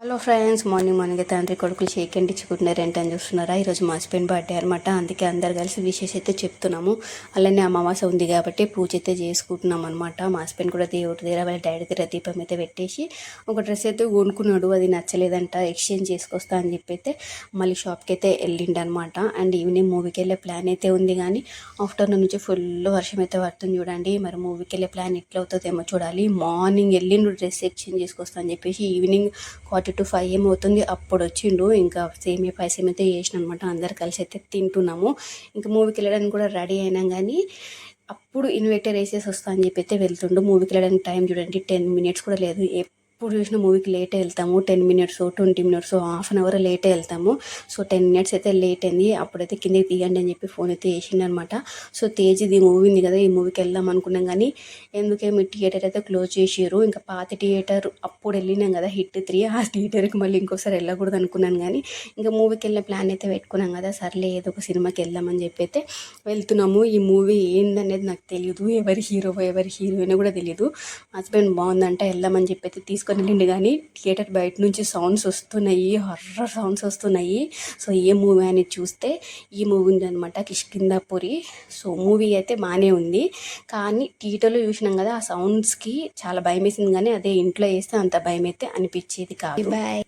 Hello friends, morning అయితే అందరి కొడుకులు షేక్ అండ్ ఇచ్చుకుంటున్నారు. ఏంటని చూస్తున్నారా? ఈరోజు మా హస్బెండ్ బర్త్డే అనమాట. అందుకే అందరు కలిసి విషెస్ అయితే చెప్తున్నాము. అలానే అమావాస్య ఉంది కాబట్టి పూజ అయితే చేసుకుంటున్నాం అనమాట. మా హస్బెండ్ కూడా దేవుడి దగ్గర వాళ్ళ డాడీ దగ్గర దీపం అయితే పెట్టేసి ఒక డ్రెస్ అయితే కొనుక్కున్నాడు. అది నచ్చలేదంట, ఎక్స్చేంజ్ చేసుకొస్తా అని చెప్పి అయితే మళ్ళీ షాప్కి అయితే వెళ్ళిండు అనమాట. అండ్ ఈవినింగ్ మూవీకి వెళ్ళే ప్లాన్ అయితే ఉంది, కానీ ఆఫ్టర్నూన్ నుంచి ఫుల్ వర్షం అయితే పడుతుంది చూడండి. మరి మూవీకి వెళ్ళే ప్లాన్ ఎట్లా అవుతుందేమో చూడాలి. మార్నింగ్ వెళ్ళిండు డ్రెస్ ఎక్స్చేంజ్ చేసుకొస్తా అని చెప్పేసి ఈవినింగ్ 4 to 5 ఏమవుతుంది అప్పుడు వచ్చిండు. ఇంకా సేమియా పాయసం అయితే చేసిన అనమాట. అందరు కలిసి అయితే తింటున్నాము. ఇంకా మూవీకి వెళ్ళడానికి కూడా రెడీ అయినాం, కానీ అప్పుడు ఇన్వర్టర్ వేసేసి వస్తా అని చెప్పి అయితే వెళ్తుండు. మూవీకి వెళ్ళడానికి టైం చూడండి, 10 minutes కూడా లేదు. ఎప్పుడు చూసిన మూవీకి లేటే వెళ్తాము. 10 minutes 20 minutes half an hour లేటే వెళ్తాము. సో 10 minutes అయితే లేట్ అయింది. అప్పుడైతే కిందకి తీయండి అని చెప్పి ఫోన్ అయితే వేసిండనమాట. సో తేజ్ది మూవీ ఉంది కదా, ఈ మూవీకి వెళ్దాం అనుకున్నాం, కానీ ఎందుకేమి థియేటర్ అయితే క్లోజ్ చేసారు. ఇంకా పాత థియేటర్ అప్పుడు వెళ్ళినాం కదా, హిట్ 3, ఆ థియేటర్కి మళ్ళీ ఇంకోసారి వెళ్ళకూడదు అనుకున్నాను. కానీ ఇంకా మూవీకి వెళ్ళే ప్లాన్ అయితే పెట్టుకున్నాం కదా, సర్లే ఏదో ఒక సినిమాకి వెళ్దామని చెప్పి అయితే వెళ్తున్నాము. ఈ మూవీ ఏందనేది నాకు తెలియదు, ఎవరి హీరో ఎవరి హీరోయిన్ కూడా తెలియదు. హస్బెండ్ బాగుందంటే వెళ్దామని చెప్పి అయితే తీసుకొని వెళ్ళిండు, కానీ థియేటర్ బయట నుంచి సౌండ్స్ వస్తున్నాయి, హర్రర్ సౌండ్స్ వస్తున్నాయి. సో ఏ మూవీ అని చూస్తే ఈ మూవీ ఉంది అనమాట, కిష్కింధాపురి. సో మూవీ అయితే బాగానే ఉంది, కానీ థియేటర్లో చూసినాం కదా, ఆ సౌండ్స్కి చాలా భయం వేసింది. కానీ అదే ఇంట్లో వేస్తే అంత భయం అయితే అనిపించేది కాదు. బాయ్.